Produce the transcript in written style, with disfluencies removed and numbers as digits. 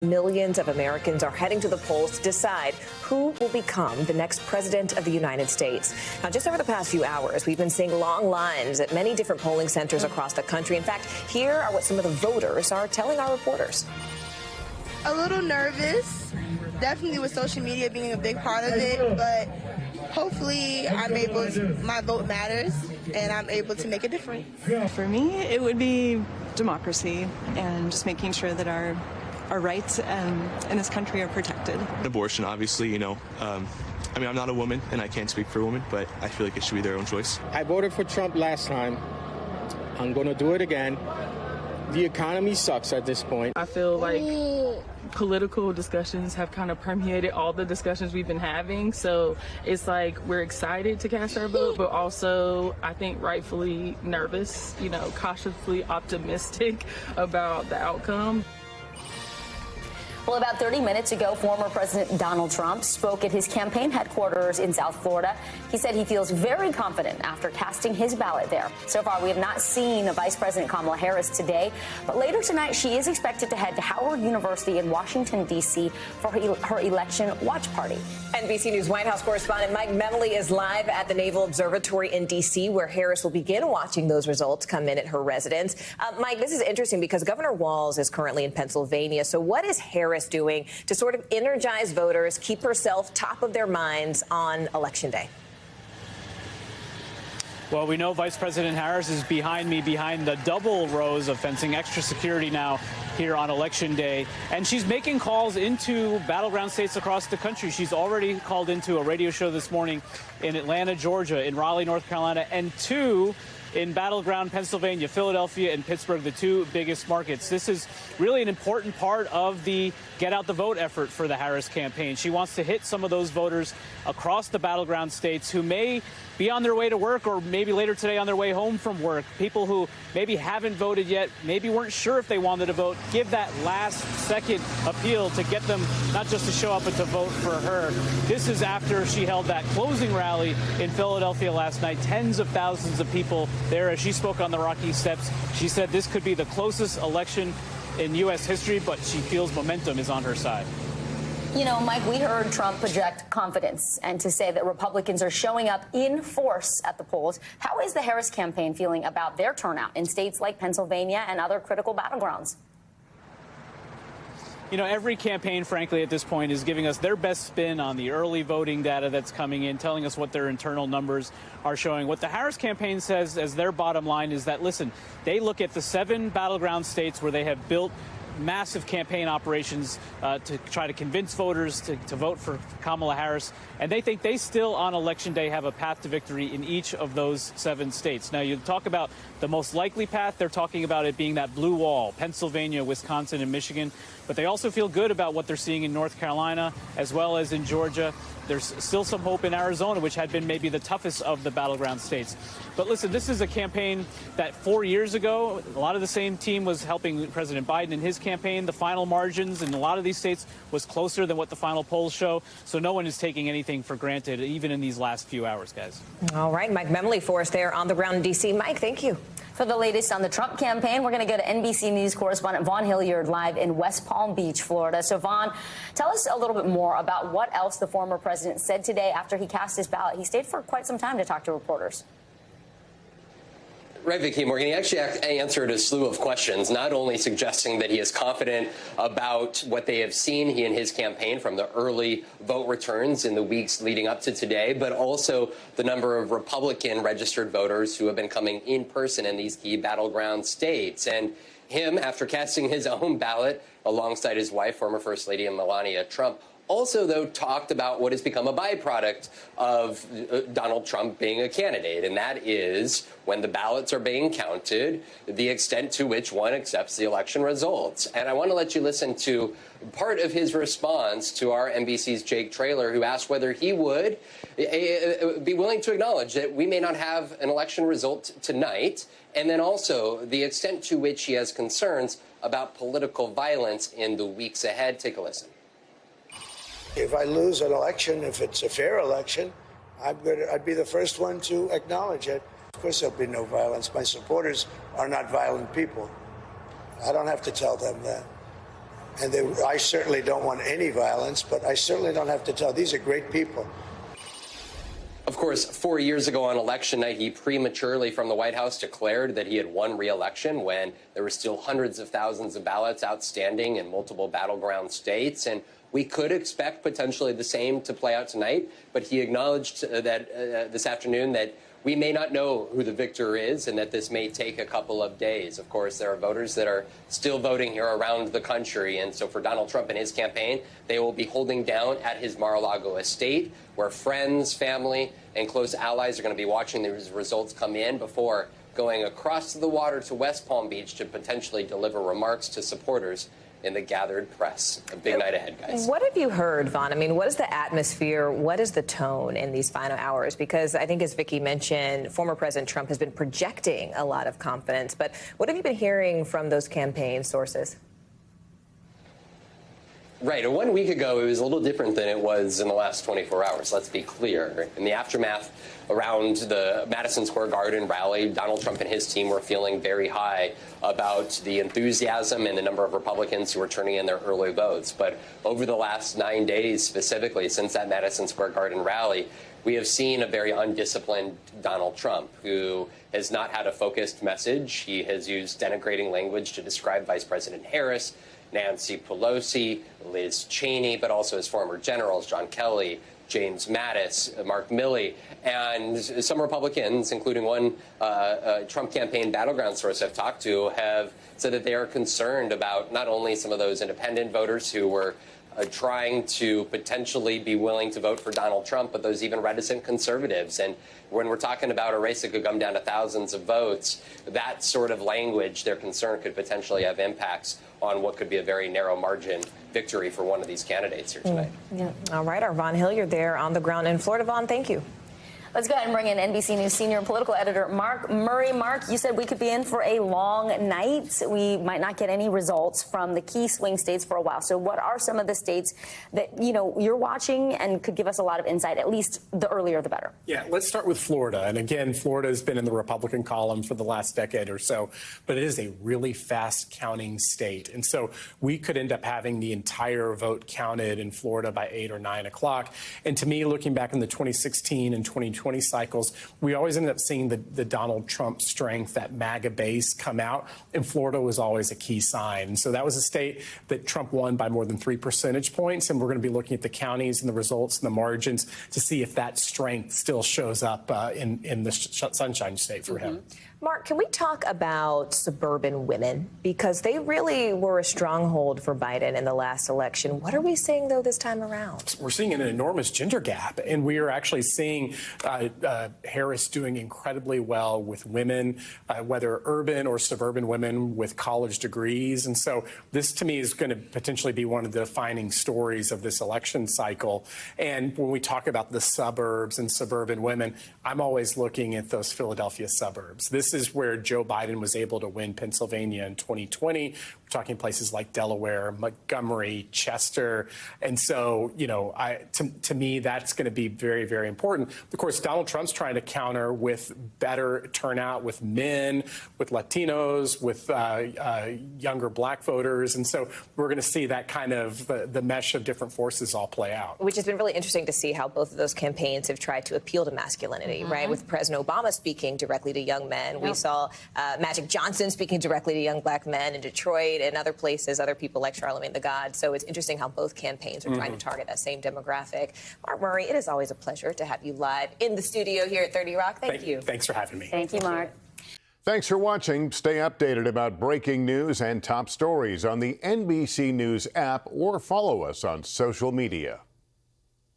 Millions of Americans are heading to the polls to decide who will become the next president of the United States. Now, just over the past few hours, we've been seeing long lines at many different polling centers across the country. In fact, here are what some of the voters are telling our reporters. A little nervous, definitely with social media being a big part of it, but hopefully my vote matters and I'm able to make a difference. For me, it would be democracy and just making sure that our rights in this country are protected. Abortion, obviously, I'm not a woman and I can't speak for a woman, but I feel like it should be their own choice. I voted for Trump last time. I'm going to do it again. The economy sucks at this point. I feel like political discussions have kind of permeated all the discussions we've been having. So it's like we're excited to cast our vote, but also I think rightfully nervous, cautiously optimistic about the outcome. Well, about 30 minutes ago, former President Donald Trump spoke at his campaign headquarters in South Florida. He said he feels very confident after casting his ballot there. So far, we have not seen Vice President Kamala Harris today, but later tonight, she is expected to head to Howard University in Washington, D.C. for her election watch party. NBC News White House correspondent Mike Memoli is live at the Naval Observatory in D.C., where Harris will begin watching those results come in at her residence. Mike, this is interesting because Governor Walz is currently in Pennsylvania. So what is Harris doing to sort of energize voters, keep herself top of their minds on Election Day? Well, we know Vice President Harris is behind me, behind the double rows of fencing, extra security now here on Election Day. And she's making calls into battleground states across the country. She's already called into a radio show this morning in Atlanta, Georgia, in Raleigh, North Carolina, and two in battleground Pennsylvania, Philadelphia and Pittsburgh, the two biggest markets. This is really an important part of the get out the vote effort for the Harris campaign. She wants to hit some of those voters across the battleground states who may be on their way to work or maybe later today on their way home from work. People who maybe haven't voted yet, maybe weren't sure if they wanted to vote. Give that last second appeal to get them not just to show up, but to vote for her. This is after she held that closing rally in Philadelphia last night. Tens of thousands of people there as she spoke on the Rocky Steps. She said this could be the closest election in U.S. history, but she feels momentum is on her side. Mike, we heard Trump project confidence and to say that Republicans are showing up in force at the polls. How is the Harris campaign feeling about their turnout in states like Pennsylvania and other critical battlegrounds? Every campaign, frankly, at this point is giving us their best spin on the early voting data that's coming in, telling us what their internal numbers are showing. What the Harris campaign says as their bottom line is that, listen, they look at the 7 battleground states where they have built massive campaign operations to try to convince voters to vote for Kamala Harris. And they think they still on Election Day have a path to victory in each of those 7 states. Now, you talk about the most likely path. They're talking about it being that blue wall, Pennsylvania, Wisconsin, and Michigan. But they also feel good about what they're seeing in North Carolina as well as in Georgia. There's still some hope in Arizona, which had been maybe the toughest of the battleground states. But listen, this is a campaign that 4 years ago, a lot of the same team was helping President Biden in his campaign. The final margins in a lot of these states was closer than what the final polls show. So no one is taking anything for granted, even in these last few hours, guys. All right. Mike Memoli for us there on the ground in D.C. Mike, thank you. For the latest on the Trump campaign, we're going to go to NBC News correspondent Vaughn Hillyard live in West Palm Beach, Florida. So, Vaughn, tell us a little bit more about what else the former president said today after he cast his ballot. He stayed for quite some time to talk to reporters. Right, Vicki Morgan. He actually answered a slew of questions, not only suggesting that he is confident about what they have seen, he and his campaign, from the early vote returns in the weeks leading up to today, but also the number of Republican registered voters who have been coming in person in these key battleground states. And him, after casting his own ballot alongside his wife, former First Lady Melania Trump, also, though, talked about what has become a byproduct of Donald Trump being a candidate, and that is when the ballots are being counted, the extent to which one accepts the election results. And I want to let you listen to part of his response to our NBC's Jake Traylor, who asked whether he would be willing to acknowledge that we may not have an election result tonight, and then also the extent to which he has concerns about political violence in the weeks ahead. Take a listen. If I lose an election, if it's a fair election, I'd be the first one to acknowledge it. Of course, there'll be no violence. My supporters are not violent people. I don't have to tell them that. And I certainly don't want any violence, but I certainly don't have to tell. These are great people. Of course, 4 years ago on election night, he prematurely from the White House declared that he had won re-election when there were still hundreds of thousands of ballots outstanding in multiple battleground states. And we could expect potentially the same to play out tonight. But he acknowledged that this afternoon that we may not know who the victor is and that this may take a couple of days. Of course, there are voters that are still voting here around the country. And so for Donald Trump and his campaign, they will be holding down at his Mar-a-Lago estate, where friends, family, and close allies are going to be watching these results come in before going across the water to West Palm Beach to potentially deliver remarks to supporters in the gathered press. A big night ahead, guys. What have you heard, Vaughn? I mean, what is the atmosphere? What is the tone in these final hours? Because I think, as Vicky mentioned, former President Trump has been projecting a lot of confidence. But what have you been hearing from those campaign sources? Right. 1 week ago, it was a little different than it was in the last 24 hours. Let's be clear. In the aftermath around the Madison Square Garden rally, Donald Trump and his team were feeling very high about the enthusiasm and the number of Republicans who were turning in their early votes. But over the last 9 days, specifically since that Madison Square Garden rally, we have seen a very undisciplined Donald Trump who has not had a focused message. He has used denigrating language to describe Vice President Harris, Nancy Pelosi, Liz Cheney, but also his former generals, John Kelly, James Mattis, Mike Memoli, and some Republicans, including one Trump campaign battleground source I've talked to, have said that they are concerned about not only some of those independent voters who were trying to potentially be willing to vote for Donald Trump, but those even reticent conservatives. And when we're talking about a race that could come down to thousands of votes, that sort of language, their concern could potentially have impacts on what could be a very narrow margin victory for one of these candidates here tonight. Yeah. All right, our Vaughn Hillyard there on the ground in Florida. Vaughn, thank you. Let's go ahead and bring in NBC News senior political editor Mark Murray. Mark, you said we could be in for a long night. We might not get any results from the key swing states for a while. So what are some of the states that, you're watching and could give us a lot of insight, at least the earlier the better? Yeah, let's start with Florida. And again, Florida has been in the Republican column for the last decade or so, but it is a really fast counting state. And so we could end up having the entire vote counted in Florida by 8 or 9 o'clock. And to me, looking back in the 2016 and 2020 cycles, we always ended up seeing the Donald Trump strength, that MAGA base come out, and Florida was always a key sign. And so that was a state that Trump won by more than 3 percentage points, and we're going to be looking at the counties and the results and the margins to see if that strength still shows up in the Sunshine State for him. Mark, can we talk about suburban women? Because they really were a stronghold for Biden in the last election. What are we seeing, though, this time around? We're seeing an enormous gender gap, and we are actually seeing Harris doing incredibly well with women, whether urban or suburban women with college degrees. And so this, to me, is going to potentially be one of the defining stories of this election cycle. And when we talk about the suburbs and suburban women, I'm always looking at those Philadelphia suburbs. This is where Joe Biden was able to win Pennsylvania in 2020. We're talking places like Delaware, Montgomery, Chester. And so, to me, that's going to be very, very important. Of course, Donald Trump's trying to counter with better turnout with men, with Latinos, with younger black voters. And so we're going to see that kind of the mesh of different forces all play out. Which has been really interesting to see how both of those campaigns have tried to appeal to masculinity, right? With President Obama speaking directly to young men. We saw Magic Johnson speaking directly to young black men in Detroit and other places, other people like Charlemagne the God. So it's interesting how both campaigns are trying to target that same demographic. Mark Murray, it is always a pleasure to have you live in the studio here at 30 Rock. Thank you. Thanks for having me. Thank you, Mark. Thanks for watching. Stay updated about breaking news and top stories on the NBC News app or follow us on social media.